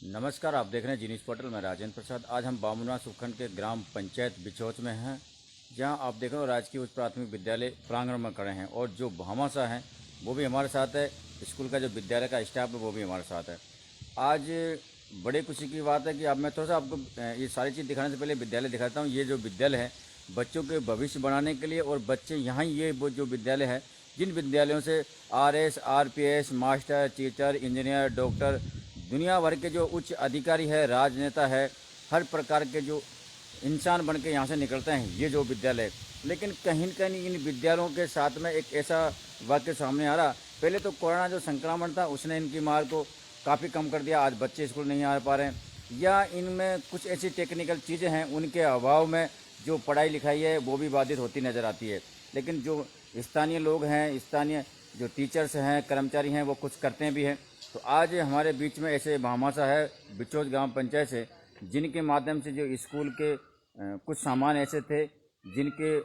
नमस्कार, आप देख रहे हैं जी न्यूज़ पोर्टल में राजेंद्र प्रसाद। आज हम बामुना उपखंड के ग्राम पंचायत बिछौच में हैं, जहां आप देख रहे हो राजकीय उच्च प्राथमिक विद्यालय प्रांगण में खड़े हैं और जो भामाशाह हैं वो भी हमारे साथ है। स्कूल का जो विद्यालय का स्टाफ है वो भी हमारे साथ है। आज बड़े खुशी की बात है कि अब मैं थोड़ा सा आपको ये सारी चीज़ दिखाने से पहले विद्यालय दिखाता हूँ। ये जो विद्यालय है बच्चों के भविष्य बनाने के लिए, और बच्चे यहाँ ये वो जो विद्यालय है, जिन विद्यालयों से RS, RPS, master, teacher, engineer, doctor, दुनिया भर के जो उच्च अधिकारी है, राजनेता है, हर प्रकार के जो इंसान बन के यहाँ से निकलते हैं ये जो विद्यालय। लेकिन कहीं न कहीं इन विद्यालयों के साथ में एक ऐसा वाक्य सामने आ रहा। पहले तो कोरोना जो संक्रमण था उसने इनकी मार को काफ़ी कम कर दिया, आज बच्चे स्कूल नहीं आ पा रहे हैं, या इनमें कुछ ऐसी टेक्निकल चीज़ें हैं उनके अभाव में जो पढ़ाई लिखाई है वो भी बाधित होती नज़र आती है। लेकिन जो स्थानीय लोग हैं, स्थानीय जो टीचर्स हैं, कर्मचारी हैं, वो कुछ करते भी हैं। तो आज हमारे बीच में ऐसे भामाशाह है बिछौच ग्राम पंचायत से, जिनके माध्यम से जो स्कूल के कुछ सामान ऐसे थे जिनके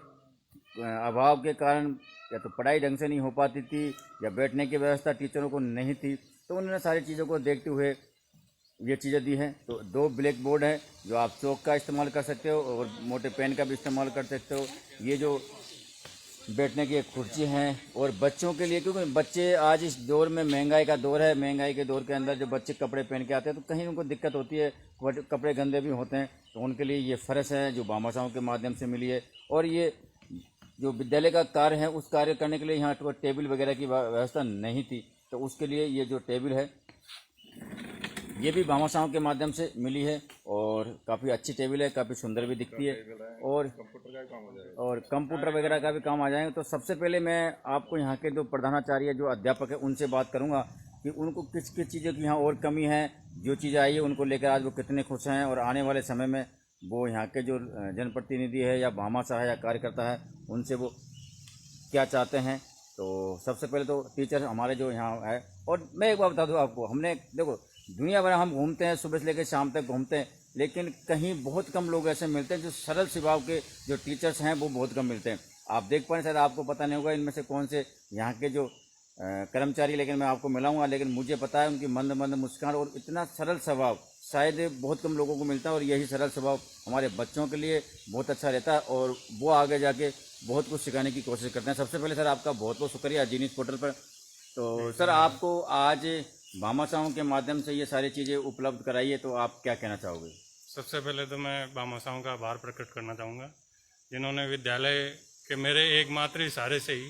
अभाव के कारण या तो पढ़ाई ढंग से नहीं हो पाती थी या बैठने की व्यवस्था टीचरों को नहीं थी, तो उन्होंने सारी चीज़ों को देखते हुए ये चीज़ें दी हैं। तो 2 ब्लैक बोर्ड है जो आप चौक का इस्तेमाल कर सकते हो और मोटे पेन का भी इस्तेमाल कर सकते हो। ये जो बैठने की एक कुर्सी हैं, और बच्चों के लिए, क्योंकि बच्चे आज इस दौर में महंगाई का दौर है, महंगाई के दौर के अंदर जो बच्चे कपड़े पहन के आते हैं तो कहीं उनको दिक्कत होती है, कपड़े गंदे भी होते हैं, तो उनके लिए ये फर्श है जो भामाशाहों के माध्यम से मिली है। और ये जो विद्यालय का कार्य है उस कार्य करने के लिए यहाँ तो टेबल वगैरह की व्यवस्था नहीं थी, तो उसके लिए ये जो टेबल है ये भी भामाशाहों के माध्यम से मिली है, और काफ़ी अच्छी टेबल है, काफ़ी सुंदर भी दिखती है, और कंप्यूटर वगैरह का भी काम आ जाएंगे। तो सबसे पहले मैं आपको यहाँ के जो प्रधानाचार्य जो अध्यापक है उनसे बात करूँगा कि उनको किस किस चीज़ों की यहाँ और कमी है, जो चीज़ें आई है उनको लेकर आज वो कितने खुश हैं, और आने वाले समय में वो यहाँ के जो जनप्रतिनिधि है या भामाशाह है या कार्यकर्ता है उनसे वो क्या चाहते हैं। तो सबसे पहले तो टीचर हमारे जो यहाँ है, और मैं एक बात बता दूँ आपको, हमने देखो दुनिया भर हम घूमते हैं, सुबह से लेकर शाम तक घूमते हैं, लेकिन कहीं बहुत कम लोग ऐसे मिलते हैं जो सरल स्वभाव के जो टीचर्स हैं वो बहुत कम मिलते हैं। आप देख पाए, शायद आपको पता नहीं होगा इनमें से कौन से यहाँ के जो कर्मचारी, लेकिन मैं आपको मिलाऊंगा, लेकिन मुझे पता है उनकी मंद मंद मुस्कान और इतना सरल स्वभाव शायद बहुत कम लोगों को मिलता है, और यही सरल स्वभाव हमारे बच्चों के लिए बहुत अच्छा रहता है, और वो आगे जाके बहुत कुछ सिखाने की कोशिश करते हैं। सबसे पहले सर आपका बहुत बहुत शुक्रिया जी न्यूज़ पोर्टल पर। तो सर आपको आज भामाशाहों के माध्यम से ये सारी चीज़ें उपलब्ध कराई है, तो आप क्या कहना चाहोगे? सबसे पहले तो मैं भामाशाहों का आभार प्रकट करना चाहूँगा, जिन्होंने विद्यालय के मेरे एकमात्र इशारे से ही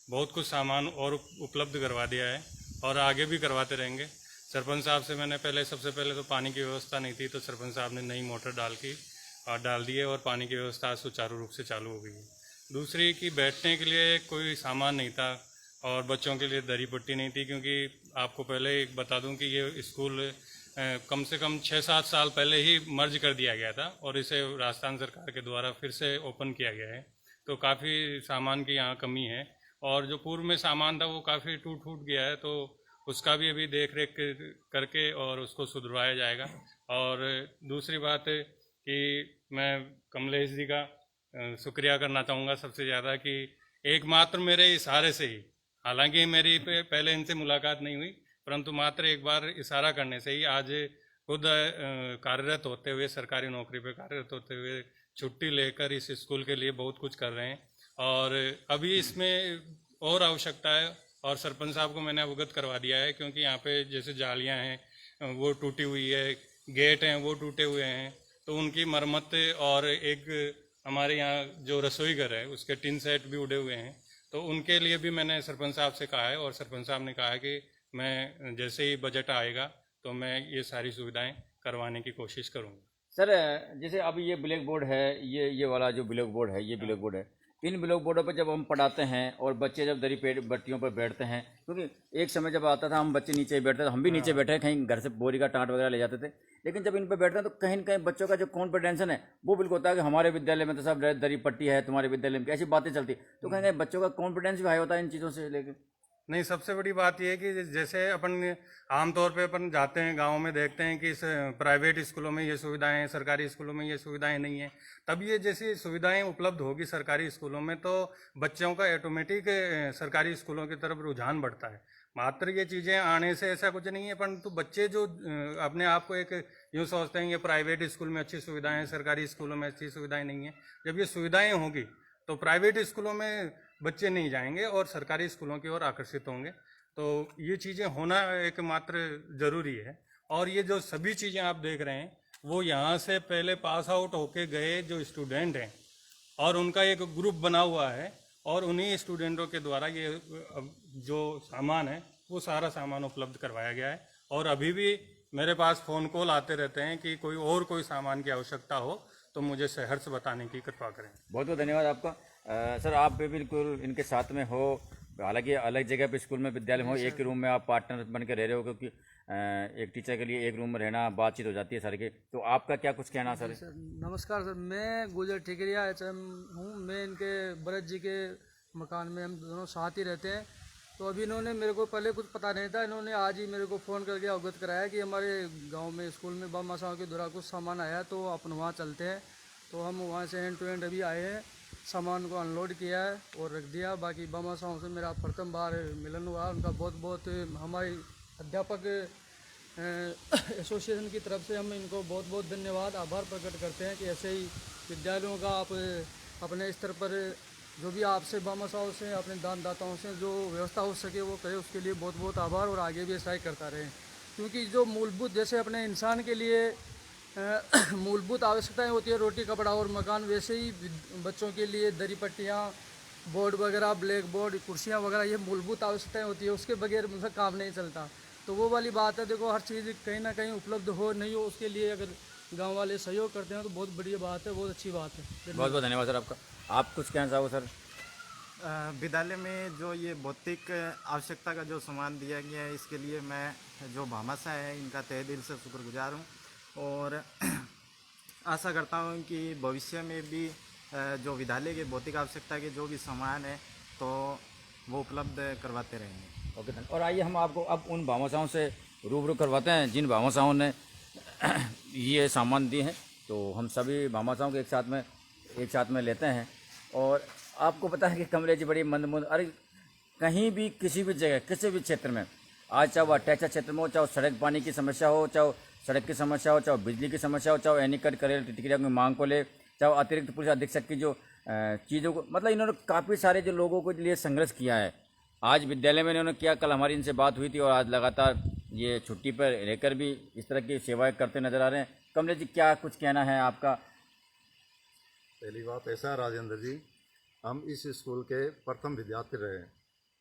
बहुत कुछ सामान और उपलब्ध करवा दिया है और आगे भी करवाते रहेंगे। सरपंच साहब से मैंने सबसे पहले तो पानी की व्यवस्था नहीं थी, तो सरपंच साहब ने नई मोटर डाल दी है और पानी की व्यवस्था सुचारू रूप से चालू हो गई है। दूसरी कि बैठने के लिए कोई सामान नहीं था और बच्चों के लिए दरी पट्टी नहीं थी, क्योंकि आपको पहले एक बता दूं कि ये स्कूल कम से कम 6-7 साल पहले ही मर्ज कर दिया गया था और इसे राजस्थान सरकार के द्वारा फिर से ओपन किया गया है। तो काफ़ी सामान की यहाँ कमी है, और जो पूर्व में सामान था वो काफ़ी टूट गया है, तो उसका भी अभी देख रेख करके और उसको सुधरवाया जाएगा। और दूसरी बात कि मैं कमलेश जी का शुक्रिया करना चाहूँगा सबसे ज़्यादा, कि एकमात्र मेरे इशारे से ही, हालांकि मेरी पहले इनसे मुलाकात नहीं हुई, परंतु मात्र एक बार इशारा करने से ही आज खुद कार्यरत होते हुए, सरकारी नौकरी पे कार्यरत होते हुए छुट्टी लेकर इस स्कूल के लिए बहुत कुछ कर रहे हैं। और अभी इसमें और आवश्यकता है, और सरपंच साहब को मैंने अवगत करवा दिया है, क्योंकि यहाँ पे जैसे जालियाँ हैं वो टूटी हुई है, गेट हैं वो टूटे हुए हैं, तो उनकी मरम्मत, और एक हमारे यहाँ जो रसोई घर है उसके टिन सेट भी उड़े हुए हैं, तो उनके लिए भी मैंने सरपंच साहब से कहा है, और सरपंच साहब ने कहा है कि मैं जैसे ही बजट आएगा तो मैं ये सारी सुविधाएं करवाने की कोशिश करूँगा। सर जैसे अब ये ब्लैक बोर्ड है, ये वाला जो ब्लैक बोर्ड है, ये ब्लैक बोर्ड है, इन ब्लैक बोर्डों पर जब हम पढ़ाते हैं और बच्चे जब दरी पेड़ बट्टियों पर बैठते हैं, क्योंकि एक समय जब आता था हम बच्चे नीचे ही बैठते थे, हम भी नीचे बैठे, कहीं घर से बोरी का टाँट वगैरह ले जाते थे, लेकिन जब इन पर बैठते हैं तो कहीं न कहीं बच्चों का जो कॉन्फिडेंस है वो बिल्कुल होता है कि हमारे विद्यालय में तो सब दरी पट्टी है, तुम्हारे विद्यालय में ऐसी बातें चलती, तो कहीं कहीं बच्चों का कॉन्फिडेंस भी हाई होता है इन चीज़ों से लेकर। नहीं, सबसे बड़ी बात यह है कि जैसे अपन आमतौर पे अपन जाते हैं गाँव में, देखते हैं कि प्राइवेट स्कूलों में ये सुविधाएं हैं, सरकारी स्कूलों में ये सुविधाएं नहीं है। तब ये जैसी सुविधाएं उपलब्ध होगी सरकारी स्कूलों में, तो बच्चों का ऑटोमेटिक सरकारी स्कूलों की तरफ रुझान बढ़ता है। मात्र ये चीज़ें आने से ऐसा कुछ नहीं है, परंतु बच्चे जो अपने आप को एक यूँ सोचते हैं ये प्राइवेट स्कूल में अच्छी सुविधाएं हैं, सरकारी स्कूलों में अच्छी सुविधाएं नहीं है। जब ये सुविधाएं होंगी तो प्राइवेट स्कूलों में बच्चे नहीं जाएंगे और सरकारी स्कूलों की ओर आकर्षित होंगे। तो ये चीज़ें होना एकमात्र ज़रूरी है। और ये जो सभी चीज़ें आप देख रहे हैं वो यहाँ से पहले पास आउट होके गए जो स्टूडेंट हैं और उनका एक ग्रुप बना हुआ है और उन्हीं स्टूडेंटों के द्वारा ये जो सामान है वो सारा सामान उपलब्ध करवाया गया है। और अभी भी मेरे पास फ़ोन कॉल आते रहते हैं कि कोई सामान की आवश्यकता हो तो मुझे सहर्ष बताने की कृपा करें। बहुत बहुत धन्यवाद आपका। सर आप भी बिल्कुल इनके साथ में हो, हालांकि अलग जगह पे स्कूल में विद्यालय में हो, एक ही रूम में आप पार्टनर बन के रह रहे हो, क्योंकि एक टीचर के लिए एक रूम में रहना बातचीत हो जाती है सर के। तो आपका क्या कुछ कहना सर? सर नमस्कार सर, मैं गुजर ठेकरिया HM हूँ। मैं इनके भरत जी के मकान में हम दोनों साथ ही रहते हैं। तो अभी इन्होंने मेरे को पहले कुछ पता नहीं था, इन्होंने आज ही मेरे को फ़ोन करके अवगत कराया कि हमारे गांव में स्कूल में बम मसाओं के द्वारा कुछ सामान आया, तो अपन वहाँ चलते हैं। तो हम वहाँ से हैंड टू हैंड अभी आए हैं, सामान को अनलोड किया है और रख दिया। बाकी बम मसाओं से मेरा प्रथम बार मिलन हुआ। उनका बहुत बहुत हमारे अध्यापक एसोसिएशन की तरफ से हम इनको बहुत बहुत धन्यवाद आभार प्रकट करते हैं कि ऐसे ही विद्यालयों का आप अपने स्तर पर जो भी आपसे बामसाओं से अपने दानदाताओं से जो व्यवस्था हो सके वो करे, उसके लिए बहुत बहुत आभार। और आगे भी ऐसा ही करता रहें, क्योंकि जो मूलभूत जैसे अपने इंसान के लिए मूलभूत आवश्यकताएं होती है, रोटी कपड़ा और मकान, वैसे ही बच्चों के लिए दरी पट्टियाँ, बोर्ड वगैरह, ब्लैक बोर्ड, कुर्सियाँ वगैरह, ये मूलभूत आवश्यकताएं होती है। उसके बगैर मतलब काम नहीं चलता। तो वो वाली बात है, देखो हर चीज़ कहीं ना कहीं उपलब्ध हो नहीं हो, उसके लिए अगर गांव वाले सहयोग करते हैं तो बहुत बढ़िया बात है, बहुत अच्छी बात है। बहुत बहुत धन्यवाद सर आपका। आप कुछ कहना चाहो सर? विद्यालय में जो ये भौतिक आवश्यकता का जो सामान दिया गया है, इसके लिए मैं जो भामाशाह है इनका तहे दिल से शुक्रगुजार हूँ। और आशा करता हूँ कि भविष्य में भी जो विद्यालय के भौतिक आवश्यकता के जो भी सामान है तो वो उपलब्ध करवाते रहेंगे। ओके धन्यवाद। और आइए हम आपको अब उन भामाशाहों से रूबरू करवाते हैं जिन भामाशाहों ने ये सामान दिए हैं। तो हम सभी भामाशाहों को एक साथ में लेते हैं। और आपको पता है कि कमरे जी बड़ी मंद, अरे कहीं भी किसी भी जगह किसी भी क्षेत्र में, आज चाहे वो अटैचा क्षेत्र में हो, चाहे सड़क पानी की समस्या हो, चाहे सड़क की समस्या हो, चाहे बिजली की समस्या हो, चाहे एनीकट करेल टिकरिया की मांग को ले, चाहे अतिरिक्त पुलिस अधीक्षक की जो चीज़ों को, मतलब इन्होंने काफ़ी सारे जो लोगों के लिए संघर्ष किया है। आज विद्यालय में इन्होंने किया, कल हमारी इनसे बात हुई थी और आज लगातार ये छुट्टी पर रहकर भी इस तरह की सेवाएं करते नजर आ रहे हैं। कमलेश जी क्या कुछ कहना है आपका? पहली बात ऐसा है राजेंद्र जी, हम इस स्कूल के प्रथम विद्यार्थी रहे।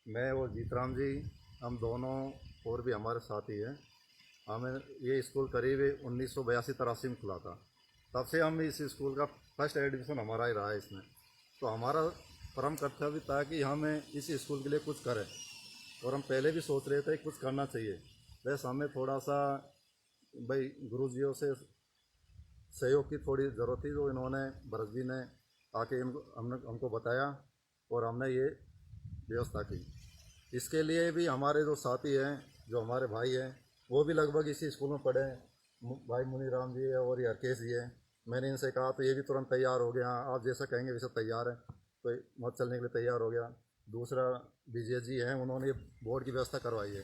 मैं और जीतराम जी, हम दोनों और भी हमारे साथी हैं। हमें ये स्कूल करीब 1982-83 में खुला था। तब से हम इस स्कूल का फर्स्ट एडिशन हमारा ही रहा है इसमें। तो हमारा परम कर्तव्य था कि हमें इस स्कूल के लिए कुछ करें, और हम पहले भी सोच रहे थे कि कुछ करना चाहिए। बस हमें थोड़ा सा भाई गुरुजियों से सहयोग की थोड़ी ज़रूरत थी, जो इन्होंने भरत जी ने आके हमको बताया और हमने ये व्यवस्था की। इसके लिए भी हमारे जो साथी हैं, जो हमारे भाई हैं, वो भी लगभग इसी स्कूल में पढ़े हैं। भाई मुनीराम जी है और ये हरकेश जी है। मैंने इनसे कहा तो ये भी तुरंत तैयार हो गया, आप जैसा कहेंगे वैसा तैयार है, तो मत चलने के लिए तैयार हो गया। दूसरा विजय जी हैं, उन्होंने बोर्ड की व्यवस्था करवाई है,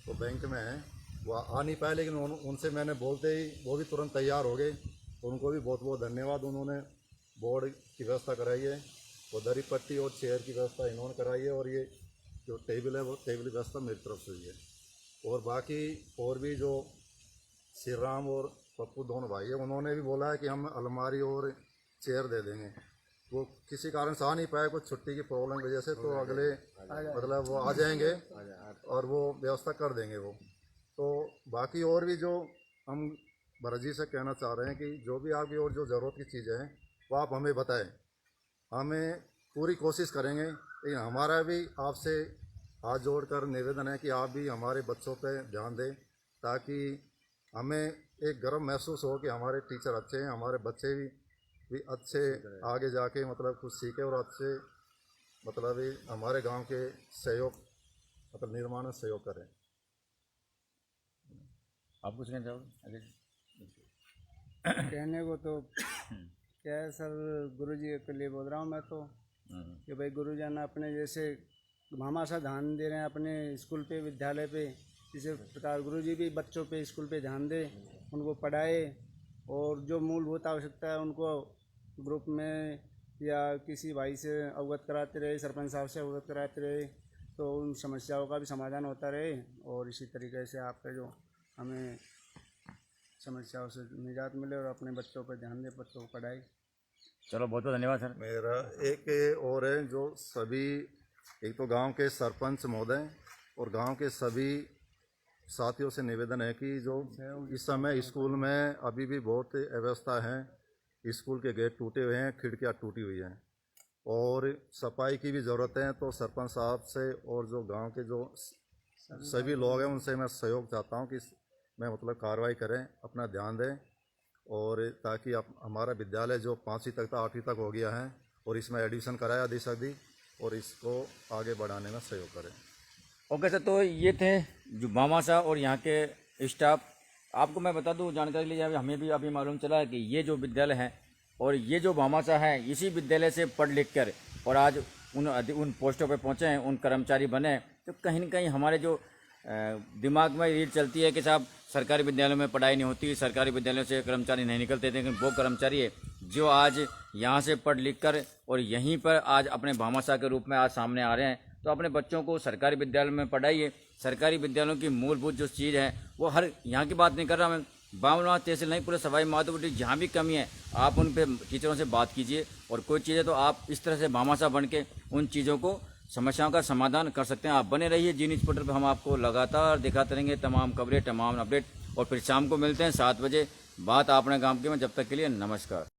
तो बैंक में हैं, वो आ नहीं पाए, लेकिन उनसे मैंने बोलते ही वो भी तुरंत तैयार हो गए। उनको भी बहुत बहुत धन्यवाद। उन्होंने बोर्ड की व्यवस्था कराई है, वो दरी पट्टी और चेयर की व्यवस्था इन्होंने कराई है, और ये जो टेबल है वो टेबल की व्यवस्था मेरी तरफ से हुई है। और बाकी और भी जो श्री राम और पप्पू दोनों भाई है, उन्होंने भी बोला है कि हम अलमारी और चेयर दे देंगे। वो किसी कारण से आ नहीं पाए, कुछ छुट्टी की प्रॉब्लम की वजह से, तो अगले मतलब वो आ जाएंगे और वो व्यवस्था कर देंगे वो। तो बाकी और भी जो हम भरत जी से कहना चाह रहे हैं कि जो भी आपकी और जो ज़रूरत की चीज़ें हैं वो आप हमें बताएं, हमें पूरी कोशिश करेंगे। लेकिन हमारा भी आपसे हाथ जोड़कर निवेदन है कि आप भी हमारे बच्चों पे ध्यान दें, ताकि हमें एक गर्व महसूस हो कि हमारे टीचर अच्छे हैं, हमारे बच्चे भी अच्छे आगे जाके मतलब कुछ सीखे और अच्छे मतलब हमारे गांव के सहयोग मतलब निर्माण में सहयोग करें। आप कुछ कहना चाहोगे? कहने को तो क्या है सर, गुरुजी के लिए बोल रहा हूँ मैं तो, कि भाई गुरुजन अपने जैसे भामाशाह ध्यान दे रहे हैं अपने स्कूल पे, विद्यालय पे। इसी प्रकार गुरुजी भी बच्चों पे, स्कूल पे ध्यान दे, उनको पढ़ाए और जो मूलभूत आवश्यकता है उनको ग्रुप में या किसी भाई से अवगत कराते रहे, सरपंच साहब से अवगत कराते रहे, तो उन समस्याओं का भी समाधान होता रहे और इसी तरीके से आपका जो हमें समस्याओं से निजात मिले और अपने बच्चों पर ध्यान दे, बच्चों को पढ़ाए। चलो बहुत बहुत धन्यवाद सर। मेरा एक और है जो सभी, एक तो गांव के सरपंच महोदय और गांव के सभी साथियों से निवेदन है कि जो इस समय स्कूल में अभी भी बहुत अव्यवस्था है। स्कूल के गेट टूटे हुए हैं, खिड़कियां टूटी हुई हैं और सफाई की भी ज़रूरत है। तो सरपंच साहब से और जो गांव के जो सभी लोग हैं उनसे मैं सहयोग चाहता हूं कि मैं मतलब कार्रवाई करें, अपना ध्यान दें और ताकि हमारा विद्यालय जो 5वीं तक था 8वीं तक हो गया है और इसमें एडमिशन कराया दी सकती और इसको आगे बढ़ाने में सहयोग करें। ओके सर, तो ये थे जो भामाशाह और यहाँ के स्टाफ। आपको मैं बता दूं जानकारी लीजिए, हमें भी अभी मालूम चला है कि ये जो विद्यालय है और ये जो भामाशाह है, इसी विद्यालय से पढ़ लिख कर और आज उन पोस्टों पे पहुँचे हैं, उन कर्मचारी बने। तो कहीं न कहीं हमारे जो दिमाग में रीढ़ चलती है कि साहब सरकारी विद्यालयों में पढ़ाई नहीं होती, सरकारी विद्यालयों से कर्मचारी नहीं निकलते थे, लेकिन वो कर्मचारी है जो आज यहाँ से पढ़ लिख कर और यहीं पर आज अपने भामाशाह के रूप में आज सामने आ रहे हैं। तो अपने बच्चों को सरकारी विद्यालय में पढ़ाइए। सरकारी विद्यालयों की मूलभूत जो चीज़ है वो हर, यहाँ की बात नहीं कर रहा मैं, बामनवा तहसील नहीं, पूरे सवाई माधोपुर जहाँ भी कमी है आप उन पे टीचरों से बात कीजिए और कोई चीज़ है तो आप इस तरह से भामाशाह बन के उन चीज़ों को, समस्याओं का समाधान कर सकते हैं। आप बने रहिए जी न्यूज़ पोर्टल पर, हम आपको लगातार दिखाते रहेंगे तमाम खबरें, तमाम अपडेट। और फिर शाम को मिलते हैं 7 बजे। बात आपने गाँव की में, जब तक के लिए नमस्कार।